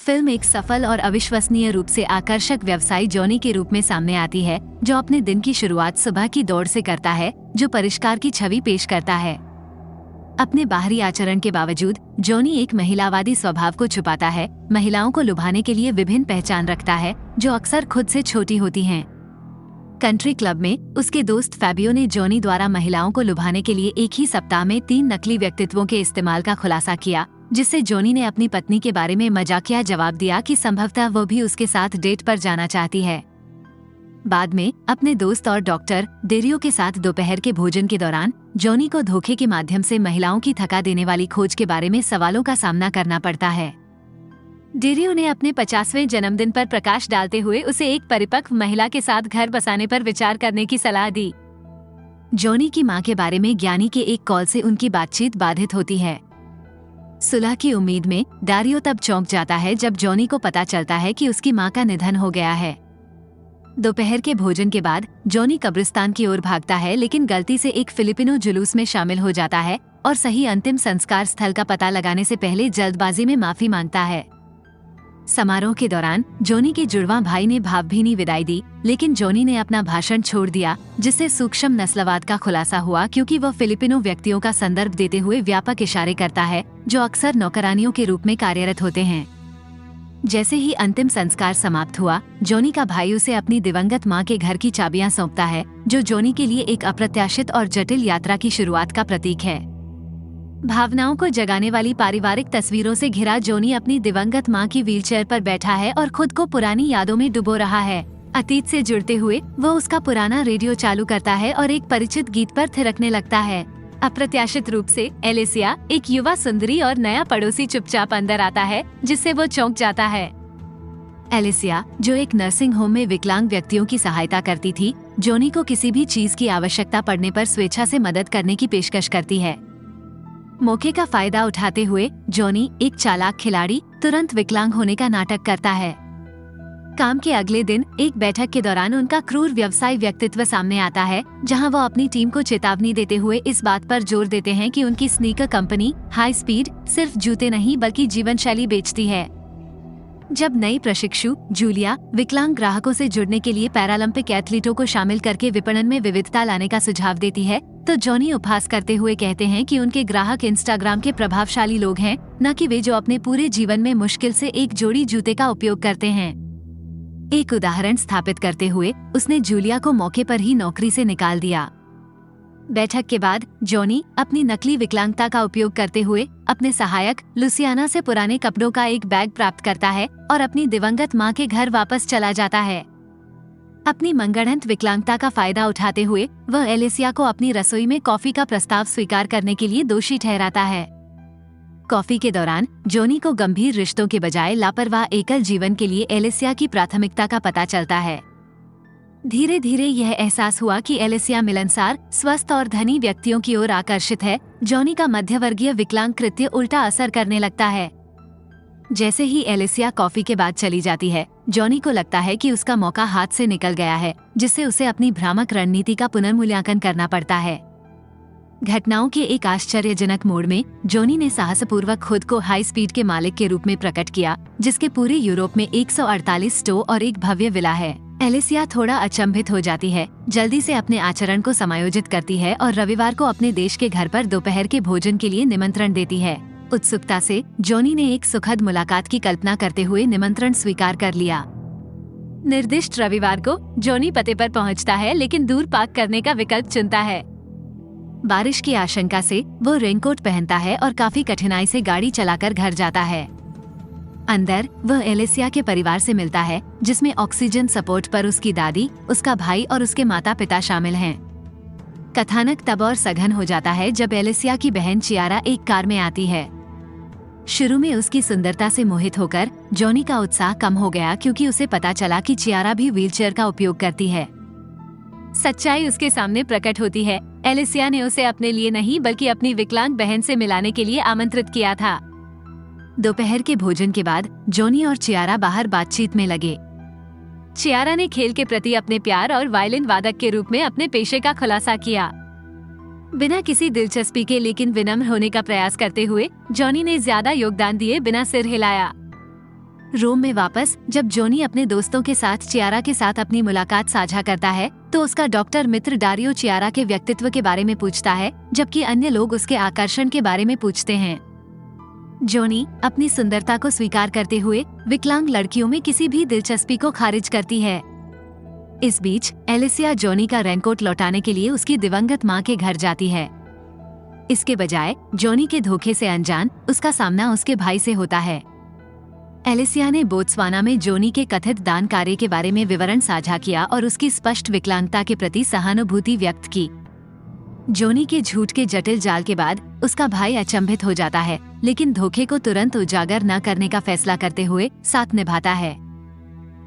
Film एक सफल और अविश्वसनीय रूप से आकर्षक व्यवसायी जॉनी के रूप में सामने आती है, जो अपने दिन की शुरुआत सुबह की दौड़ से करता है, जो परिष्कार की छवि पेश करता है। अपने बाहरी आचरण के बावजूद जॉनी एक महिलावादी स्वभाव को छुपाता है, महिलाओं को लुभाने के लिए विभिन्न पहचान रखता है, जो अक्सर खुद से छोटी होती हैं। कंट्री क्लब में उसके दोस्त फैबियो ने जॉनी द्वारा महिलाओं को लुभाने के लिए एक ही सप्ताह में 3 नकली व्यक्तित्वों के इस्तेमाल का खुलासा किया, जिससे जॉनी ने अपनी पत्नी के बारे में मजाकिया जवाब दिया कि संभवतः वो भी उसके साथ डेट पर जाना चाहती है। बाद में अपने दोस्त और डॉक्टर डेरियो के साथ दोपहर के भोजन के दौरान जॉनी को धोखे के माध्यम से महिलाओं की थका देने वाली खोज के बारे में सवालों का सामना करना पड़ता है। डेरियो ने अपने 50वें जन्मदिन पर प्रकाश डालते हुए उसे एक परिपक्व महिला के साथ घर बसाने पर विचार करने की सलाह दी। जॉनी की मां के बारे में ज्ञानी के एक कॉल से उनकी बातचीत बाधित होती है। सुलह की उम्मीद में डेरियो तब चौंक जाता है जब जॉनी को पता चलता है कि उसकी मां का निधन हो गया है। दोपहर के भोजन के बाद जॉनी कब्रिस्तान की ओर भागता है, लेकिन गलती से एक फिलिपिनो जुलूस में शामिल हो जाता है और सही अंतिम संस्कार स्थल का पता लगाने से पहले जल्दबाजी में माफी मांगता है। समारोह के दौरान जॉनी के जुड़वां भाई ने भावभीनी विदाई दी, लेकिन जॉनी ने अपना भाषण छोड़ दिया, जिससे सूक्ष्म नस्लवाद का खुलासा हुआ, क्योंकि वह फिलिपिनो व्यक्तियों का संदर्भ देते हुए व्यापक इशारे करता है, जो अक्सर नौकरानियों के रूप में कार्यरत होते हैं। जैसे ही अंतिम संस्कार समाप्त हुआ, जॉनी का भाई उसे अपनी दिवंगत मां के घर की चाबियां सौंपता है, जो जॉनी के लिए एक अप्रत्याशित और जटिल यात्रा की शुरुआत का प्रतीक है। भावनाओं को जगाने वाली पारिवारिक तस्वीरों से घिरा जॉनी अपनी दिवंगत मां की व्हीलचेयर पर बैठा है और खुद को पुरानी यादों में डुबो रहा है। अतीत से जुड़ते हुए वो उसका पुराना रेडियो चालू करता है और एक परिचित गीत पर थिरकने लगता है। अप्रत्याशित रूप से एलिसिया, एक युवा सुंदरी और नया पड़ोसी, चुपचाप अंदर आता है, जिससे वो चौंक जाता है। एलिसिया, जो एक नर्सिंग होम में विकलांग व्यक्तियों की सहायता करती थी, जॉनी को किसी भी चीज की आवश्यकता पड़ने पर स्वेच्छा से मदद करने की पेशकश करती है। मौके का फायदा उठाते हुए जॉनी, एक चालाक खिलाड़ी, तुरंत विकलांग होने का नाटक करता है। काम के अगले दिन एक बैठक के दौरान उनका क्रूर व्यवसाय व्यक्तित्व सामने आता है, जहां वो अपनी टीम को चेतावनी देते हुए इस बात पर जोर देते हैं कि उनकी स्नीकर कंपनी हाई स्पीड सिर्फ जूते नहीं बल्कि जीवन शैली बेचती है। जब नई प्रशिक्षु जूलिया विकलांग ग्राहकों से जुड़ने के लिए पैरालंपिक एथलीटों को शामिल करके विपणन में विविधता लाने का सुझाव देती है, तो जॉनी उपहास करते हुए कहते हैं कि उनके ग्राहक इंस्टाग्राम के प्रभावशाली लोग हैं, न कि वे जो अपने पूरे जीवन में मुश्किल से एक जोड़ी जूते का उपयोग करते हैं। एक उदाहरण स्थापित करते हुए उसने जूलिया को मौके पर ही नौकरी से निकाल दिया। बैठक के बाद जॉनी अपनी नकली विकलांगता का उपयोग करते हुए अपने सहायक लुसियाना से पुराने कपड़ों का एक बैग प्राप्त करता है और अपनी दिवंगत मां के घर वापस चला जाता है। अपनी मनगढ़ंत विकलांगता का फायदा उठाते हुए वह एलिसिया को अपनी रसोई में कॉफी का प्रस्ताव स्वीकार करने के लिए दोषी ठहराता है। कॉफी के दौरान जॉनी को गंभीर रिश्तों के बजाय लापरवाह एकल जीवन के लिए एलिसिया की प्राथमिकता का पता चलता है। धीरे धीरे यह एहसास हुआ कि एलिसिया मिलनसार, स्वस्थ और धनी व्यक्तियों की ओर आकर्षित है। जॉनी का मध्यवर्गीय विकलांग कृत्य उल्टा असर करने लगता है। जैसे ही एलिसिया कॉफी के बाद चली जाती है, जॉनी को लगता है कि उसका मौका हाथ से निकल गया है, जिससे उसे अपनी भ्रामक रणनीति का पुनर्मूल्यांकन करना पड़ता है। घटनाओं के एक आश्चर्यजनक मोड़ में जॉनी ने साहसपूर्वक खुद को हाई स्पीड के मालिक के रूप में प्रकट किया, जिसके पूरे यूरोप में 148 स्टोर और एक भव्य विला है। एलिसिया थोड़ा अचंभित हो जाती है, जल्दी से अपने आचरण को समायोजित करती है और रविवार को अपने देश के घर पर दोपहर के भोजन के लिए निमंत्रण देती है। उत्सुकता से जॉनी ने एक सुखद मुलाकात की कल्पना करते हुए निमंत्रण स्वीकार कर लिया। निर्दिष्ट रविवार को जॉनी पते पर पहुंचता है, लेकिन दूर पार्क करने का विकल्प चुनता है। बारिश की आशंका से वो रेनकोट पहनता है और काफी कठिनाई से गाड़ी चलाकर घर जाता है। अंदर वह एलिसिया के परिवार से मिलता है, जिसमें ऑक्सीजन सपोर्ट पर उसकी दादी, उसका भाई और उसके माता पिता शामिल हैं। कथानक तब और सघन हो जाता है जब एलिसिया की बहन चियारा एक कार में आती है। शुरू में उसकी सुंदरता से मोहित होकर जॉनी का उत्साह कम हो गया, क्योंकि उसे पता चला कि चियारा भी व्हीलचेयर का उपयोग करती है। सच्चाई उसके सामने प्रकट होती है। एलिसिया ने उसे अपने लिए नहीं बल्कि अपनी विकलांग बहन से मिलाने के लिए आमंत्रित किया था। दोपहर के भोजन के बाद जॉनी और चियारा बाहर बातचीत में लगे। चियारा ने खेल के प्रति अपने प्यार और वायलिन वादक के रूप में अपने पेशे का खुलासा किया। बिना किसी दिलचस्पी के लेकिन विनम्र होने का प्रयास करते हुए जॉनी ने ज्यादा योगदान दिए बिना सिर हिलाया। रोम में वापस जब जॉनी अपने दोस्तों के साथ चियारा के साथ अपनी मुलाकात साझा करता है तो उसका डॉक्टर मित्र डारियो चियारा के व्यक्तित्व के बारे में पूछता है, जबकि अन्य लोग उसके आकर्षण के बारे में पूछते हैं। जॉनी अपनी सुंदरता को स्वीकार करते हुए विकलांग लड़कियों में किसी भी दिलचस्पी को खारिज करती है। इस बीच एलिसिया जॉनी का रेनकोट लौटाने के लिए उसकी दिवंगत मां के घर जाती है। इसके बजाय जॉनी के धोखे से अनजान उसका सामना उसके भाई से होता है। एलिसिया ने बोत्सवाना में जॉनी के कथित दान कार्य के बारे में विवरण साझा किया और उसकी स्पष्ट विकलांगता के प्रति सहानुभूति व्यक्त की। जॉनी के झूठ के जटिल जाल के बाद उसका भाई अचंभित हो जाता है, लेकिन धोखे को तुरंत उजागर न करने का फैसला करते हुए साथ निभाता है।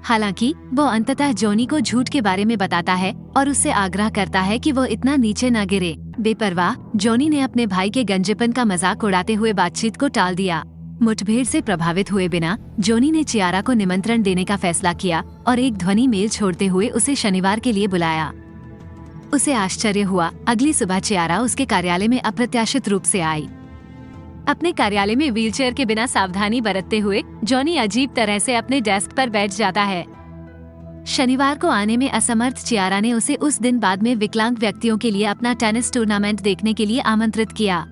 हालांकि वो अंततः जॉनी को झूठ के बारे में बताता है और उससे आग्रह करता है कि वो इतना नीचे न गिरे। बेपरवाह जॉनी ने अपने भाई के गंजेपन का मजाक उड़ाते हुए बातचीत को टाल दिया। मुठभेड़ से प्रभावित हुए बिना जॉनी ने चियारा को निमंत्रण देने का फैसला किया और एक ध्वनि मेल छोड़ते हुए उसे शनिवार के लिए बुलाया। उसे आश्चर्य हुआ। अगली सुबह चियारा उसके कार्यालय में अप्रत्याशित रूप से आई। अपने कार्यालय में व्हीलचेयर के बिना सावधानी बरतते हुए जॉनी अजीब तरह से अपने डेस्क पर बैठ जाता है। शनिवार को आने में असमर्थ चियारा ने उसे उस दिन बाद में विकलांग व्यक्तियों के लिए अपना टेनिस टूर्नामेंट देखने के लिए आमंत्रित किया।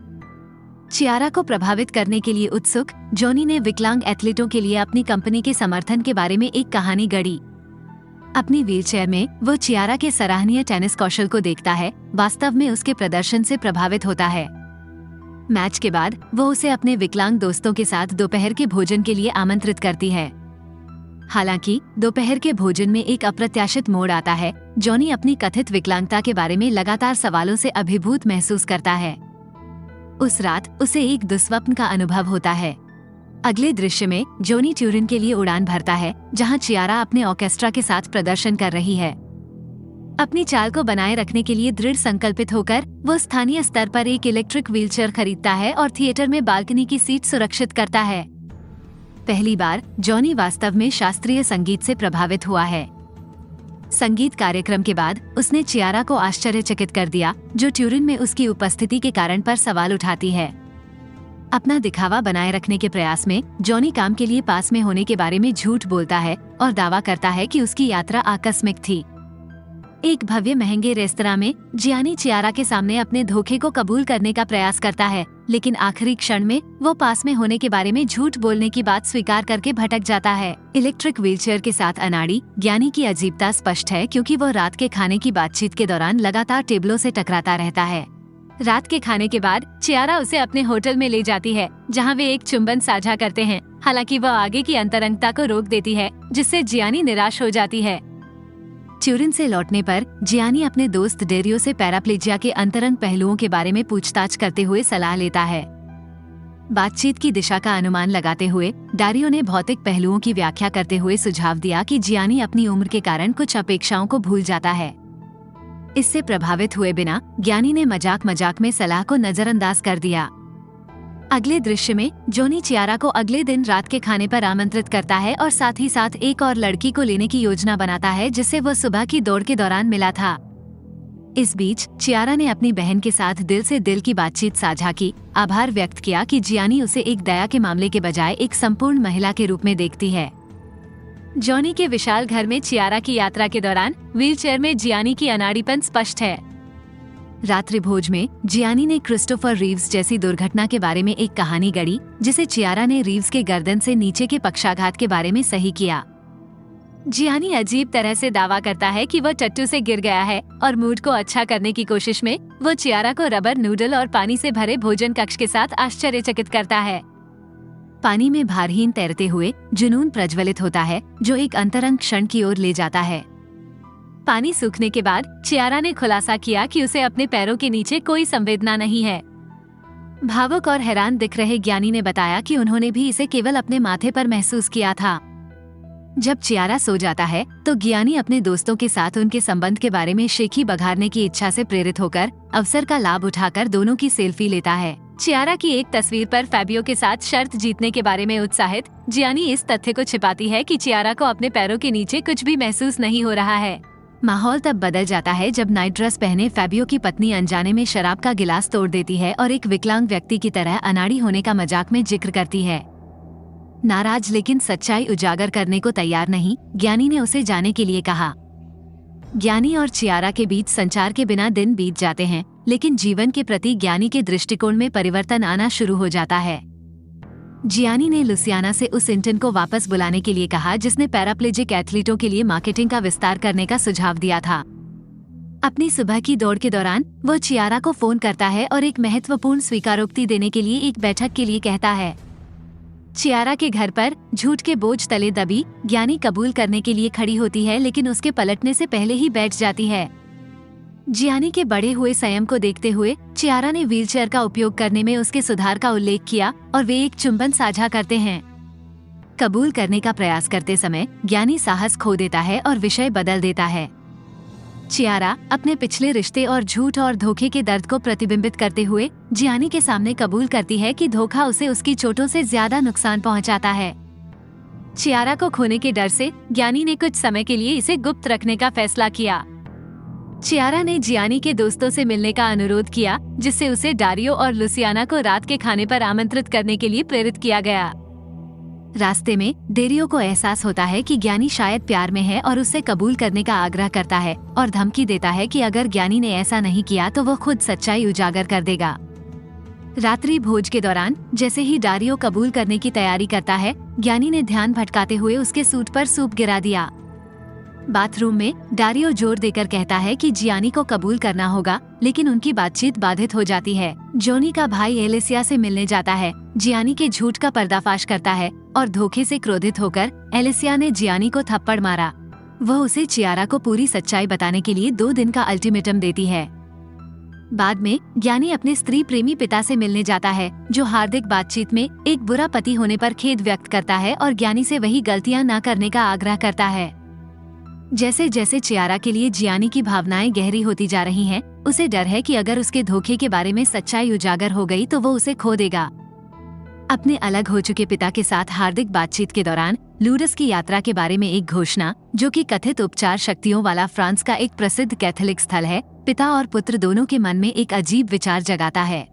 चियारा को प्रभावित करने के लिए उत्सुक जॉनी ने विकलांग एथलीटों के लिए अपनी कंपनी के समर्थन के बारे में एक कहानी गढ़ी। अपनी व्हीलचेयर में वो चियारा के सराहनीय टेनिस कौशल को देखता है, वास्तव में उसके प्रदर्शन से प्रभावित होता है। मैच के बाद वो उसे अपने विकलांग दोस्तों के साथ दोपहर के भोजन के लिए आमंत्रित करती है। हालांकि दोपहर के भोजन में एक अप्रत्याशित मोड़ आता है। जॉनी अपनी कथित विकलांगता के बारे में लगातार सवालों से अभिभूत महसूस करता है। उस रात उसे एक दुस्वप्न का अनुभव होता है। अगले दृश्य में जॉनी ट्यूरिन के लिए उड़ान भरता है, जहां चियारा अपने ऑर्केस्ट्रा के साथ प्रदर्शन कर रही है। अपनी चाल को बनाए रखने के लिए दृढ़ संकल्पित होकर वो स्थानीय स्तर पर एक इलेक्ट्रिक व्हीलचेयर खरीदता है और थिएटर में बालकनी की सीट सुरक्षित करता है। पहली बार जॉनी वास्तव में शास्त्रीय संगीत से प्रभावित हुआ है। संगीत कार्यक्रम के बाद उसने चियारा को आश्चर्यचकित कर दिया, जो ट्यूरिन में उसकी उपस्थिति के कारण पर सवाल उठाती है। अपना दिखावा बनाए रखने के प्रयास में जॉनी काम के लिए पास में होने के बारे में झूठ बोलता है और दावा करता है कि उसकी यात्रा आकस्मिक थी। एक भव्य महंगे रेस्तरां में जियानी चियारा के सामने अपने धोखे को कबूल करने का प्रयास करता है, लेकिन आखिरी क्षण में वो पास में होने के बारे में झूठ बोलने की बात स्वीकार करके भटक जाता है। इलेक्ट्रिक व्हीलचेयर के साथ अनाड़ी ज्ञानी की अजीबता स्पष्ट है, क्योंकि वो रात के खाने की बातचीत के दौरान लगातार टेबलों से टकराता रहता है। रात के खाने के बाद चियारा उसे अपने होटल में ले जाती है, जहाँ वे एक चुंबन साझा करते हैं। हालांकि वह आगे की अंतरंगता को रोक देती है, जिससे जियानी निराश हो जाती है। ट्यूरिन से लौटने पर जियानी अपने दोस्त डेरियो से पैराप्लेजिया के अंतरंग पहलुओं के बारे में पूछताछ करते हुए सलाह लेता है। बातचीत की दिशा का अनुमान लगाते हुए डारियो ने भौतिक पहलुओं की व्याख्या करते हुए सुझाव दिया कि जियानी अपनी उम्र के कारण कुछ अपेक्षाओं को भूल जाता है। इससे प्रभावित हुए बिना ज्ञानी ने मजाक मजाक में सलाह को नजरअंदाज कर दिया। अगले दृश्य में जॉनी चियारा को अगले दिन रात के खाने पर आमंत्रित करता है और साथ ही साथ एक और लड़की को लेने की योजना बनाता है, जिससे वो सुबह की दौड़ के दौरान मिला था। इस बीच चियारा ने अपनी बहन के साथ दिल से दिल की बातचीत साझा की, आभार व्यक्त किया कि जियानी उसे एक दया के मामले के बजाय एक संपूर्ण महिला के रूप में देखती है। जॉनी के विशाल घर में चियारा की यात्रा के दौरान व्हीलचेयर में जियानी की अनाड़ीपन स्पष्ट है। रात्रि भोज में जियानी ने क्रिस्टोफर रीव्स जैसी दुर्घटना के बारे में एक कहानी गढ़ी, जिसे चियारा ने रीव्स के गर्दन से नीचे के पक्षाघात के बारे में सही किया। जियानी अजीब तरह से दावा करता है कि वह टट्टू से गिर गया है और मूड को अच्छा करने की कोशिश में वो चियारा को रबर नूडल और पानी से भरे भोजन कक्ष के साथ आश्चर्यचकित करता है। पानी में भारहीन तैरते हुए जुनून प्रज्वलित होता है, जो एक अंतरंग क्षण की ओर ले जाता है। पानी सूखने के बाद चियारा ने खुलासा किया कि उसे अपने पैरों के नीचे कोई संवेदना नहीं है। भावुक और हैरान दिख रहे ज्ञानी ने बताया कि उन्होंने भी इसे केवल अपने माथे पर महसूस किया था। जब चियारा सो जाता है तो ज्ञानी अपने दोस्तों के साथ उनके संबंध के बारे में शेखी बघारने की इच्छा से प्रेरित होकर अवसर का लाभ उठाकर दोनों की सेल्फी लेता है। चियारा की एक तस्वीर पर फैबियो के साथ शर्त जीतने के बारे में उत्साहित जियानी इस तथ्य को छिपाती है कि चियारा को अपने पैरों के नीचे कुछ भी महसूस नहीं हो रहा है। माहौल तब बदल जाता है जब नाइट ड्रेस पहने फैबियो की पत्नी अनजाने में शराब का गिलास तोड़ देती है और एक विकलांग व्यक्ति की तरह अनाड़ी होने का मजाक में जिक्र करती है। नाराज लेकिन सच्चाई उजागर करने को तैयार नहीं, ज्ञानी ने उसे जाने के लिए कहा। ज्ञानी और चियारा के बीच संचार के बिना दिन बीत जाते हैं, लेकिन जीवन के प्रति ज्ञानी के दृष्टिकोण में परिवर्तन आना शुरू हो जाता है। जियानी ने लुसियाना से उस इंटर्न को वापस बुलाने के लिए कहा जिसने पैराप्लेजिक एथलीटों के लिए मार्केटिंग का विस्तार करने का सुझाव दिया था। अपनी सुबह की दौड़ के दौरान वो चियारा को फोन करता है और एक महत्वपूर्ण स्वीकारोक्ति देने के लिए एक बैठक के लिए कहता है। चियारा के घर पर झूठ के बोझ तले दबी ज्ञानी कबूल करने के लिए खड़ी होती है, लेकिन उसके पलटने से पहले ही बैठ जाती है। जियानी के बढ़े हुए संयम को देखते हुए चियारा ने व्हीलचेयर का उपयोग करने में उसके सुधार का उल्लेख किया और वे एक चुंबन साझा करते हैं। कबूल करने का प्रयास करते समय ज्ञानी साहस खो देता है और विषय बदल देता है। चियारा अपने पिछले रिश्ते और झूठ और धोखे के दर्द को प्रतिबिंबित करते हुए जियानी के सामने कबूल करती है कि धोखा उसे उसकी चोटों से ज्यादा नुकसान पहुंचाता है। चियारा को खोने के डर से ज्ञानी ने कुछ समय के लिए इसे गुप्त रखने का फैसला किया। चियारा ने जियानी के दोस्तों से मिलने का अनुरोध किया, जिससे उसे डारियो और लुसियाना को रात के खाने पर आमंत्रित करने के लिए प्रेरित किया गया। रास्ते में डेरियो को एहसास होता है कि ज्ञानी शायद प्यार में है और उससे कबूल करने का आग्रह करता है और धमकी देता है कि अगर ज्ञानी ने ऐसा नहीं किया तो वो खुद सच्चाई उजागर कर देगा। रात्रि भोज के दौरान जैसे ही डारियो कबूल करने की तैयारी करता है, ज्ञानी ने ध्यान भटकाते हुए उसके सूट पर सूप गिरा दिया। बाथरूम में डारियो जोर देकर कहता है कि जियानी को कबूल करना होगा, लेकिन उनकी बातचीत बाधित हो जाती है। जोनी का भाई एलिसिया से मिलने जाता है, जियानी के झूठ का पर्दाफाश करता है और धोखे से क्रोधित होकर एलिसिया ने जियानी को थप्पड़ मारा। वह उसे चियारा को पूरी सच्चाई बताने के लिए 2 दिन का अल्टीमेटम देती है। बाद में ज्ञानी अपने स्त्री प्रेमी पिता से मिलने जाता है, जो हार्दिक बातचीत में एक बुरा पति होने पर खेद व्यक्त करता है और ज्ञानी से वही गलतियां न करने का आग्रह करता है। जैसे जैसे चियारा के लिए जियानी की भावनाएं गहरी होती जा रही हैं, उसे डर है कि अगर उसके धोखे के बारे में सच्चाई उजागर हो गई तो वो उसे खो देगा। अपने अलग हो चुके पिता के साथ हार्दिक बातचीत के दौरान लूडस की यात्रा के बारे में एक घोषणा, जो कि कथित उपचार शक्तियों वाला फ्रांस का एक प्रसिद्ध कैथोलिक स्थल है, पिता और पुत्र दोनों के मन में एक अजीब विचार जगाता है।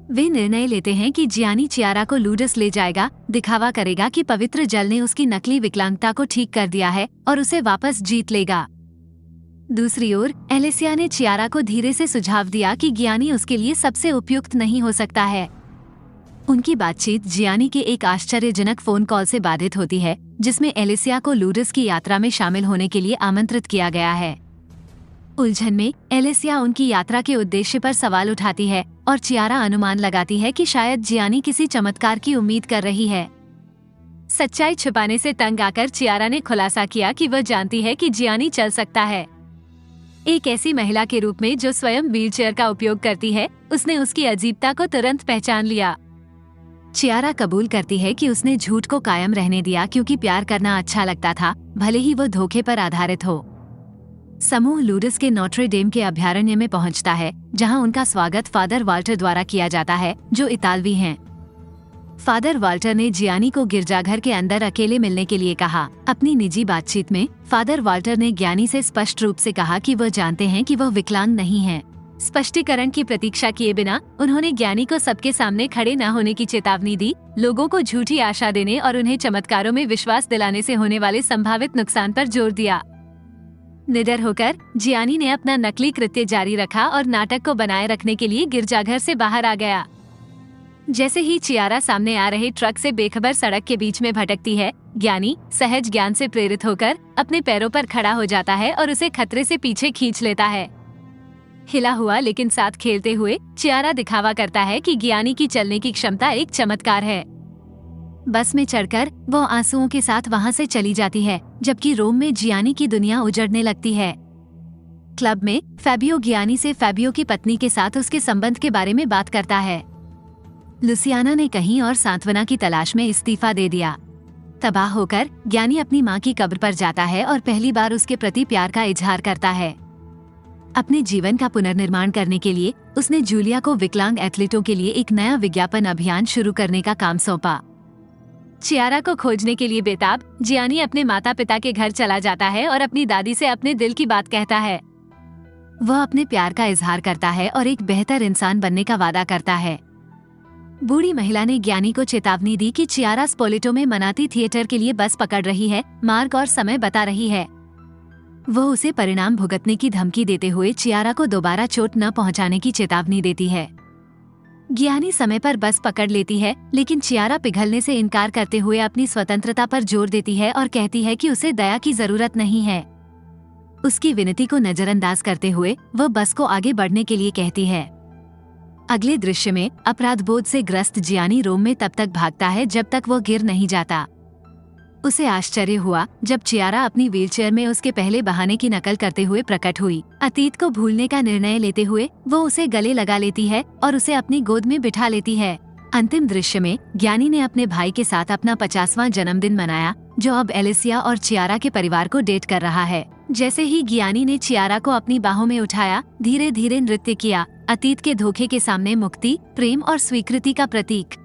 वे निर्णय लेते हैं कि जियानी चियारा को लूडस ले जाएगा, दिखावा करेगा कि पवित्र जल ने उसकी नकली विकलांगता को ठीक कर दिया है और उसे वापस जीत लेगा। दूसरी ओर एलिसिया ने चियारा को धीरे से सुझाव दिया कि ज्ञानी उसके लिए सबसे उपयुक्त नहीं हो सकता है। उनकी बातचीत जियानी के एक आश्चर्यजनक फोन कॉल से बाधित होती है, जिसमें एलिसिया को लूडस की यात्रा में शामिल होने के लिए आमंत्रित किया गया है। उलझन में एलिसिया उनकी यात्रा के उद्देश्य पर सवाल उठाती है और चियारा अनुमान लगाती है कि शायद जियानी किसी चमत्कार की उम्मीद कर रही है। सच्चाई छुपाने से तंग आकर चियारा ने खुलासा किया कि वह जानती है कि जियानी चल सकता है। एक ऐसी महिला के रूप में जो स्वयं व्हीलचेयर का उपयोग करती है, उसने उसकी अजीबता को तुरंत पहचान लिया। चियारा कबूल करती है कि उसने झूठ को कायम रहने दिया क्योंकि प्यार करना अच्छा लगता था, भले ही वो धोखे पर आधारित हो। समूह लूडस के नोट्रे डेम के अभयारण्य में पहुंचता है, जहां उनका स्वागत फादर वाल्टर द्वारा किया जाता है, जो इतालवी हैं। फादर वाल्टर ने जियानी को गिरजाघर के अंदर अकेले मिलने के लिए कहा। अपनी निजी बातचीत में फादर वाल्टर ने ज्ञानी से स्पष्ट रूप से कहा कि वह जानते हैं कि वह विकलांग नहीं है। स्पष्टीकरण की प्रतीक्षा किए बिना उन्होंने ज्ञानी को सबके सामने खड़े न होने की चेतावनी दी, लोगों को झूठी आशा देने और उन्हें चमत्कारों में विश्वास दिलाने से होने वाले संभावित नुकसान पर जोर दिया। निडर होकर जियानी ने अपना नकली कृत्य जारी रखा और नाटक को बनाए रखने के लिए गिरजाघर से बाहर आ गया। जैसे ही चियारा सामने आ रहे ट्रक से बेखबर सड़क के बीच में भटकती है, ज्ञानी सहज ज्ञान से प्रेरित होकर अपने पैरों पर खड़ा हो जाता है और उसे खतरे से पीछे खींच लेता है। हिला हुआ लेकिन साथ खेलते हुए चियारा दिखावा करता है कि ज्ञानी की चलने की क्षमता एक चमत्कार है। बस में चढ़कर वो आंसुओं के साथ वहां से चली जाती है, जबकि रोम में जियानी की दुनिया उजड़ने लगती है। क्लब में फैबियो ज्ञानी से फैबियो की पत्नी के साथ उसके संबंध के बारे में बात करता है। लुसियाना ने कहीं और सांत्वना की तलाश में इस्तीफा दे दिया। तबाह होकर ज्ञानी अपनी मां की कब्र पर जाता है और पहली बार उसके प्रति प्यार का इजहार करता है। अपने जीवन का पुनर्निर्माण करने के लिए उसने जूलिया को विकलांग एथलीटों के लिए एक नया विज्ञापन अभियान शुरू करने का काम सौंपा। चियारा को खोजने के लिए बेताब जियानी अपने माता पिता के घर चला जाता है और अपनी दादी से अपने दिल की बात कहता है। वह अपने प्यार का इजहार करता है और एक बेहतर इंसान बनने का वादा करता है। बूढ़ी महिला ने ज्ञानी को चेतावनी दी कि चियारा स्पोलेटो में मनाती थिएटर के लिए बस पकड़ रही है, मार्ग और समय बता रही है। वो उसे परिणाम भुगतने की धमकी देते हुए चियारा को दोबारा चोट न पहुंचाने की चेतावनी देती है। ज्ञानी समय पर बस पकड़ लेती है, लेकिन चियारा पिघलने से इनकार करते हुए अपनी स्वतंत्रता पर जोर देती है और कहती है कि उसे दया की जरूरत नहीं है। उसकी विनती को नजरअंदाज करते हुए वह बस को आगे बढ़ने के लिए कहती है। अगले दृश्य में अपराध बोध से ग्रस्त जियानी रोम में तब तक भागता है जब तक वो गिर नहीं जाता। उसे आश्चर्य हुआ जब चियारा अपनी व्हीलचेयर में उसके पहले बहाने की नकल करते हुए प्रकट हुई। अतीत को भूलने का निर्णय लेते हुए वो उसे गले लगा लेती है और उसे अपनी गोद में बिठा लेती है। अंतिम दृश्य में ज्ञानी ने अपने भाई के साथ अपना 50वां जन्मदिन मनाया, जो अब एलिसिया और चियारा के परिवार को डेट कर रहा है। जैसे ही ज्ञानी ने चियारा को अपनी बाहों में उठाया, धीरे धीरे नृत्य किया, अतीत के धोखे के सामने मुक्ति, प्रेम और स्वीकृति का प्रतीक।